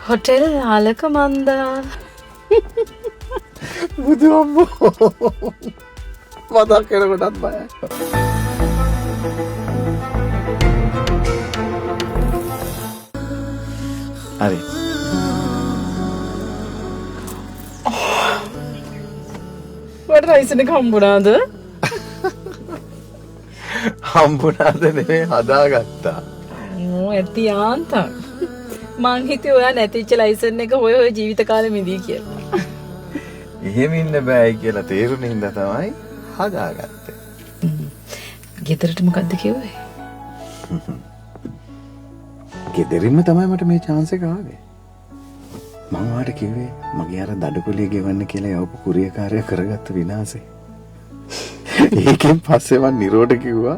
Hotel ආලකමන්දා. බුදු අම්මෝ මතක් කරකොටත් බයයි. හරි. වට රයිසන කම්බුණාද? හම්බුණාද නෙමෙයි හදාගත්තා. ඇති යාන්තම්. මං හිතුවේ ඔයා නැතිච්ච ලයිසන් එක හොය හොය ජීවිත කාලෙ මිදී කියලා. එහෙම ඉන්න බෑයි කියලා තේරුණේ හින්දා තමයි හදාගත්තේ. ගෙදරට මොකද්ද කිව්වේ? ගෙදරින්ම තමයි මට මේ chance එක ආවේ. මං වාට කිව්වේ මගේ අර දඩකොලිය ගෙවන්න කියලා යවපු කුරිය කාර්යය කරගත්ත විනාශේ. ඒකෙන් පස්සේ මං නිරෝධ කිව්වා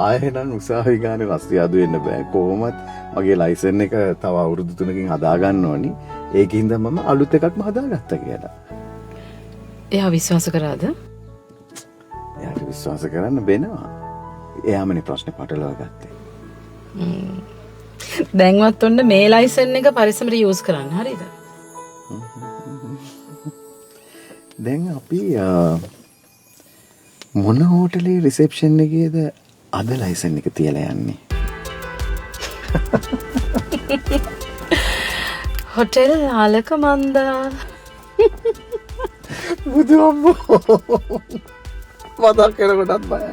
ආයෙ නම් උසාවි ගානේ රස්තියාදු වෙන්න බෑ. කොහොමත් මගේ ලයිසන් එක තව අවුරුදු 3කින් හදා ගන්න ඕනි. ඒකින්ද මම අලුත් එකක්ම හදාගත්තා කියලා. එයා විශ්වාස කරාද? එයාට විශ්වාස කරන්න වෙනවා. එයාමනේ ප්‍රශ්නේ පටලවා ගත්තේ. දැන්වත් ඔන්න මේ ලයිසන් එක පරිස්සමට යූස් කරන්න හරිද? දැන් අපි මොන හෝටලේ රිසෙප්ෂන් එකේද අද ලයිසන් එක තියලා යන්නේ? හොටෙල් ආලකමන්දා. බුදු අම්මෝ මතක් කරකොටත් බයයි.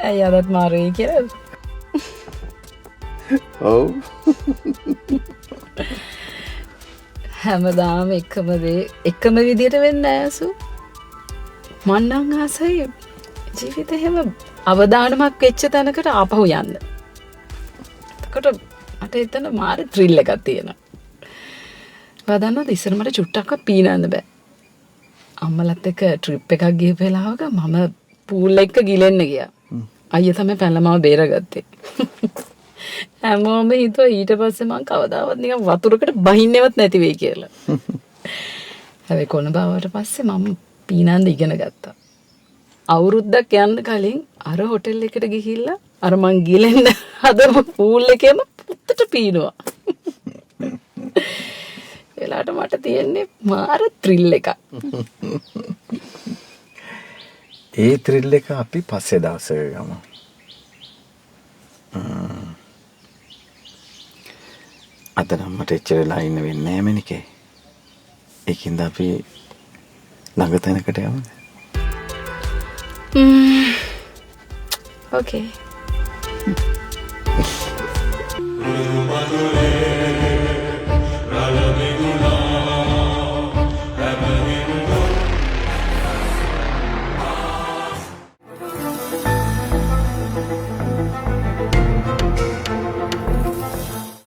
ඇයි අදත් මාරුයි කියලා? ඔව්. හැමදාම එකම විදියට වෙන්නේ නැහැ අසු. මං නම් ආසයි ජීවිතේ හැම අවදානමක් වෙච්ච තැනකට ආපහු යන්න. එතකොට මට එතන මාර ත්‍රිල් එකක් තියෙනවා. වදන්නත් ඉස්සර මට චුට්ටක්වත් පීනන්න බෑ. අම්මලත් එක්ක ට්‍රිප් එකක් ගිහපු වෙලාවක මම පූල් එක ගිලෙන්න ගියා. අයියා තමයි පැනලා මාව බේරගත්තේ. හැමෝම හිතුවා ඊට පස්සේ මං කවදාවත් නිකන් වතුරකට බහින්නේවත් නැති වෙයි කියලා. හැබැයි කොළඹ ආවට පස්සේ මම පීනන්න ඉගෙන ගත්තා. අවුරුද්දක් යන්න කලින් අර හොටෙල් එකට ගිහිල්ලා අර මං ගිලෙන්න හදපු පූල් එකේම පුත්තට පීනුවා. එලාට මට තියෙන්නේ මාර ත්‍රිල් එකක්. ඒ ත්‍රිල් එක අපි පස්සේ දවසක ගමු. අද නම් මට එච්චර වෙලා ඉන්න වෙන්නේ නැහැ මණිකේ. ඒකින්ද අපි ළඟ තැනකට යමුද? Okay.